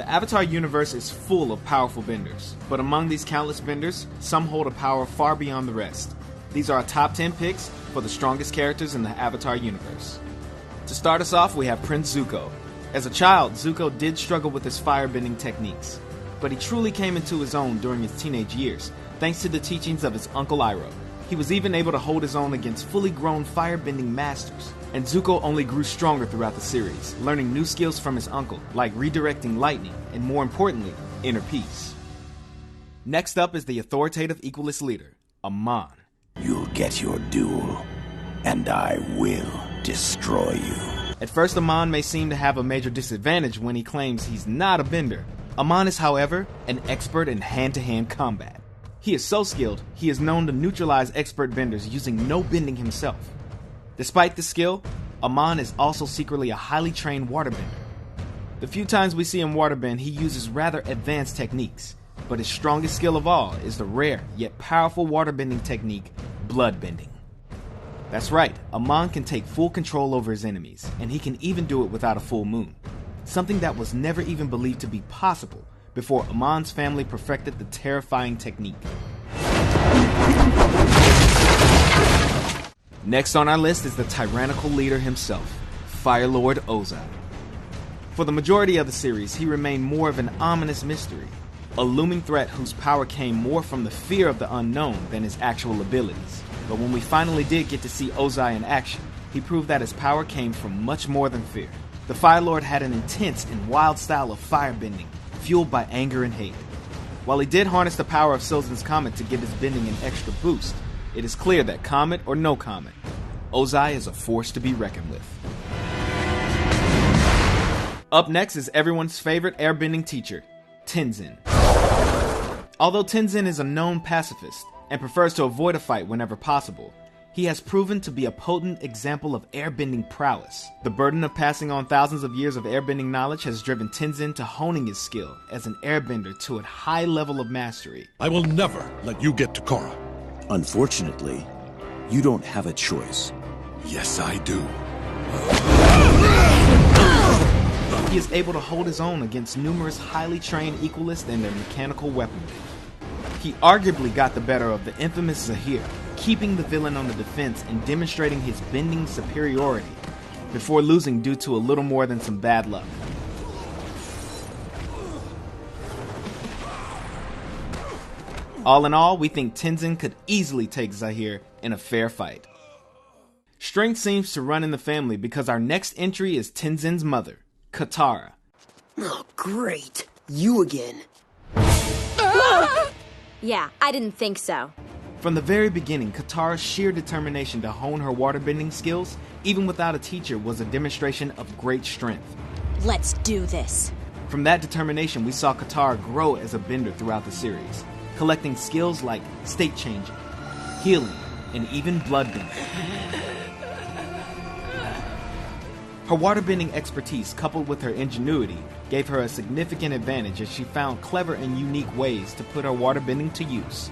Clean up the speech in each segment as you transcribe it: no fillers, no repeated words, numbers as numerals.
The Avatar universe is full of powerful benders, but among these countless benders, some hold a power far beyond the rest. These are our top 10 picks for the strongest characters in the Avatar universe. To start us off, we have Prince Zuko. As a child, Zuko did struggle with his firebending techniques, but he truly came into his own during his teenage years, thanks to the teachings of his uncle Iroh. He was even able to hold his own against fully grown firebending masters, and Zuko only grew stronger throughout the series, learning new skills from his uncle, like redirecting lightning, and more importantly, inner peace. Next up is the authoritative Equalist leader, Amon. You'll get your duel, and I will destroy you. At first, Amon may seem to have a major disadvantage when he claims he's not a bender. Amon is, however, an expert in hand-to-hand combat. He is so skilled, he is known to neutralize expert benders using no bending himself. Despite this skill, Amon is also secretly a highly trained waterbender. The few times we see him waterbend, he uses rather advanced techniques, but his strongest skill of all is the rare yet powerful waterbending technique, bloodbending. That's right, Amon can take full control over his enemies, and he can even do it without a full moon. Something that was never even believed to be possible before Amon's family perfected the terrifying technique. Next on our list is the tyrannical leader himself, Fire Lord Ozai. For the majority of the series, he remained more of an ominous mystery, a looming threat whose power came more from the fear of the unknown than his actual abilities. But when we finally did get to see Ozai in action, he proved that his power came from much more than fear. The Fire Lord had an intense and wild style of firebending, fueled by anger and hate. While he did harness the power of Sylvan's Comet to give his bending an extra boost, it is clear that comet or no comet, Ozai is a force to be reckoned with. Up next is everyone's favorite airbending teacher, Tenzin. Although Tenzin is a known pacifist and prefers to avoid a fight whenever possible, he has proven to be a potent example of airbending prowess. The burden of passing on thousands of years of airbending knowledge has driven Tenzin to honing his skill as an airbender to a high level of mastery. I will never let you get to Korra. Unfortunately, you don't have a choice. Yes, I do. He is able to hold his own against numerous highly trained Equalists and their mechanical weaponry. He arguably got the better of the infamous Zahir, keeping the villain on the defense and demonstrating his bending superiority, before losing due to a little more than some bad luck. All in all, we think Tenzin could easily take Zahir in a fair fight. Strength seems to run in the family because our next entry is Tenzin's mother, Katara. Oh, great. You again. Yeah, I didn't think so. From the very beginning, Katara's sheer determination to hone her waterbending skills, even without a teacher, was a demonstration of great strength. Let's do this. From that determination, we saw Katara grow as a bender throughout the series, collecting skills like state changing, healing, and even bloodbending. Her waterbending expertise, coupled with her ingenuity, gave her a significant advantage as she found clever and unique ways to put her waterbending to use.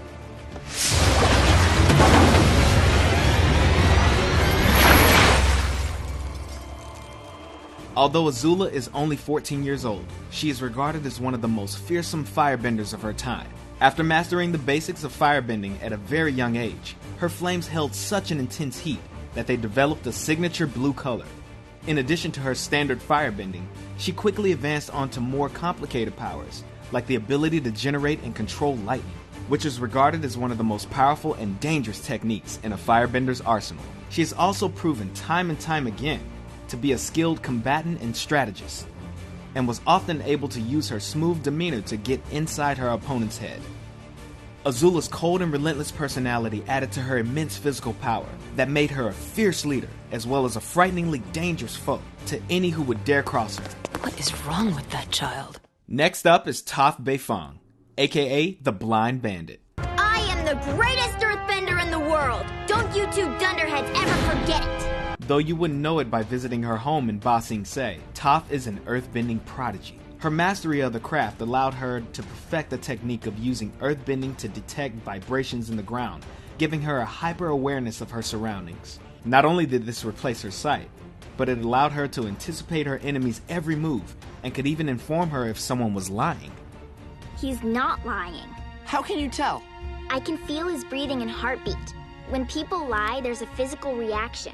Although Azula is only 14 years old, she is regarded as one of the most fearsome firebenders of her time. After mastering the basics of firebending at a very young age, her flames held such an intense heat that they developed a signature blue color. In addition to her standard firebending, she quickly advanced onto more complicated powers, like the ability to generate and control lightning, which is regarded as one of the most powerful and dangerous techniques in a firebender's arsenal. She has also proven time and time again to be a skilled combatant and strategist, and was often able to use her smooth demeanor to get inside her opponent's head. Azula's cold and relentless personality added to her immense physical power that made her a fierce leader, as well as a frighteningly dangerous foe to any who would dare cross her. What is wrong with that child? Next up is Toph Beifong, aka the Blind Bandit. I am the greatest earthbender in the world! Don't you two dunderheads ever forget it! Though you wouldn't know it by visiting her home in Ba Sing Se, Toph is an earthbending prodigy. Her mastery of the craft allowed her to perfect the technique of using earthbending to detect vibrations in the ground, giving her a hyper-awareness of her surroundings. Not only did this replace her sight, but it allowed her to anticipate her enemy's every move and could even inform her if someone was lying. He's not lying. How can you tell? I can feel his breathing and heartbeat. When people lie, there's a physical reaction.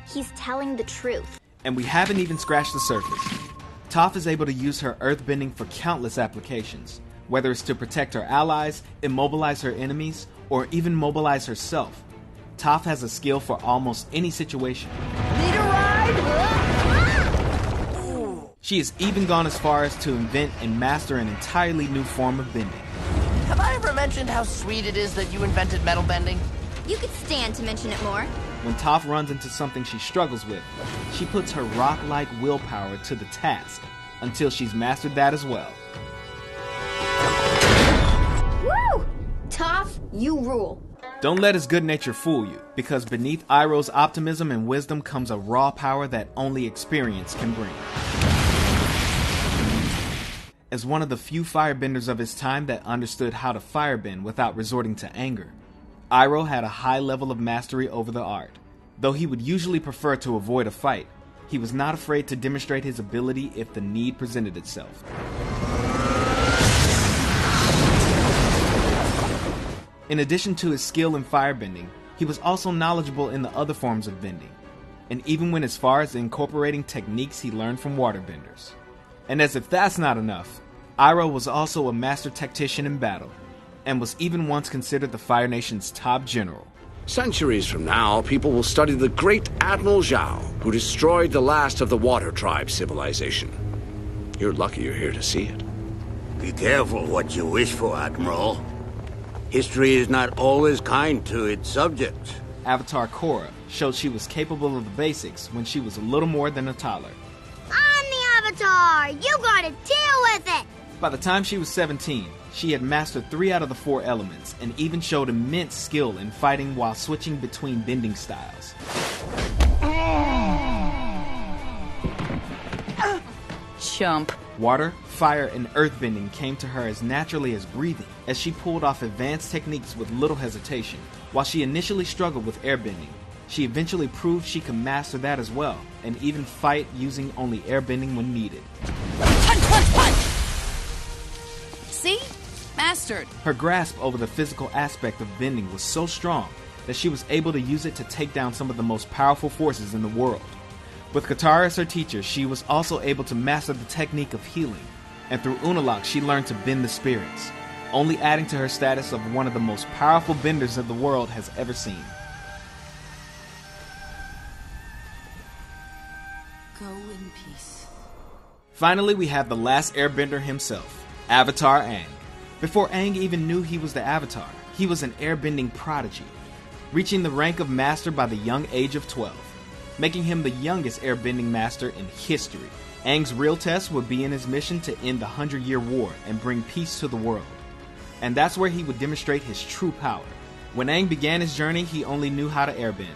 He's telling the truth. And we haven't even scratched the surface. Toph is able to use her earthbending for countless applications, whether it's to protect her allies, immobilize her enemies, or even mobilize herself. Toph has a skill for almost any situation. Need a ride? She has even gone as far as to invent and master an entirely new form of bending. Have I ever mentioned how sweet it is that you invented metal bending? You could stand to mention it more. When Toph runs into something she struggles with, she puts her rock-like willpower to the task until she's mastered that as well. Woo! Toph, you rule. Don't let his good nature fool you, because beneath Iroh's optimism and wisdom comes a raw power that only experience can bring. As one of the few firebenders of his time that understood how to firebend without resorting to anger, Iroh had a high level of mastery over the art. Though he would usually prefer to avoid a fight, he was not afraid to demonstrate his ability if the need presented itself. In addition to his skill in firebending, he was also knowledgeable in the other forms of bending, and even went as far as incorporating techniques he learned from waterbenders. And as if that's not enough, Iroh was also a master tactician in battle, and was even once considered the Fire Nation's top general. Centuries from now, people will study the great Admiral Zhao, who destroyed the last of the Water Tribe civilization. You're lucky you're here to see it. Be careful what you wish for, Admiral. History is not always kind to its subjects. Avatar Korra showed she was capable of the basics when she was a little more than a toddler. I'm the Avatar! You gotta deal with it! By the time she was 17, she had mastered 3 out of the 4 elements and even showed immense skill in fighting while switching between bending styles. Chump. Water, fire, and earthbending came to her as naturally as breathing, as she pulled off advanced techniques with little hesitation. While she initially struggled with airbending, she eventually proved she could master that as well, and even fight using only airbending when needed. See? Mastered. Her grasp over the physical aspect of bending was so strong that she was able to use it to take down some of the most powerful forces in the world. With Katara as her teacher, she was also able to master the technique of healing, and through Unalaq she learned to bend the spirits, only adding to her status of one of the most powerful benders that the world has ever seen. Go in peace. Finally, we have the last airbender himself, Avatar Aang. Before Aang even knew he was the Avatar, he was an airbending prodigy, reaching the rank of master by the young age of 12, making him the youngest airbending master in history. Aang's real test would be in his mission to end the 100-Year War and bring peace to the world. And that's where he would demonstrate his true power. When Aang began his journey, he only knew how to airbend,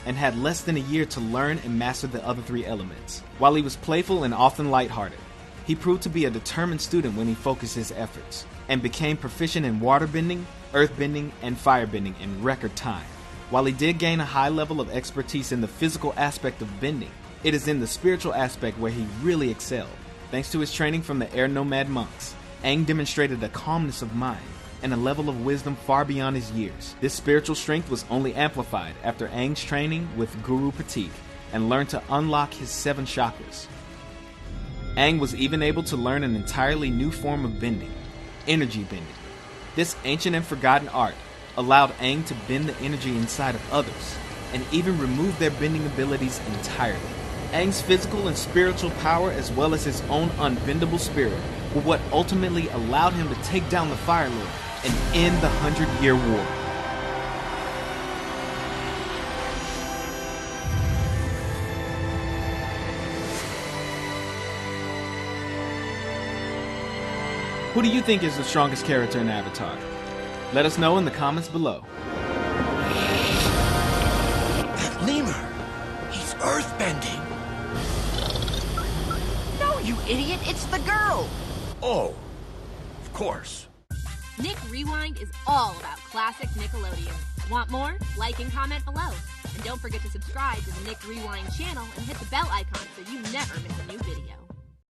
and had less than a year to learn and master the other 3 elements. While he was playful and often lighthearted, he proved to be a determined student when he focused his efforts, and became proficient in waterbending, earthbending, and firebending in record time. While he did gain a high level of expertise in the physical aspect of bending, it is in the spiritual aspect where he really excelled. Thanks to his training from the Air Nomad monks, Aang demonstrated a calmness of mind and a level of wisdom far beyond his years. This spiritual strength was only amplified after Aang's training with Guru Patik and learned to unlock his 7 chakras. Aang was even able to learn an entirely new form of bending, energy bending. This ancient and forgotten art allowed Aang to bend the energy inside of others, and even remove their bending abilities entirely. Aang's physical and spiritual power, as well as his own unbendable spirit, were what ultimately allowed him to take down the Fire Lord and end the 100-Year War. Who do you think is the strongest character in Avatar? Let us know in the comments below. That lemur! He's earthbending! No, you idiot, it's the girl! Oh, of course. Nick Rewind is all about classic Nickelodeon. Want more? Like and comment below. And don't forget to subscribe to the Nick Rewind channel and hit the bell icon so you never miss a new video.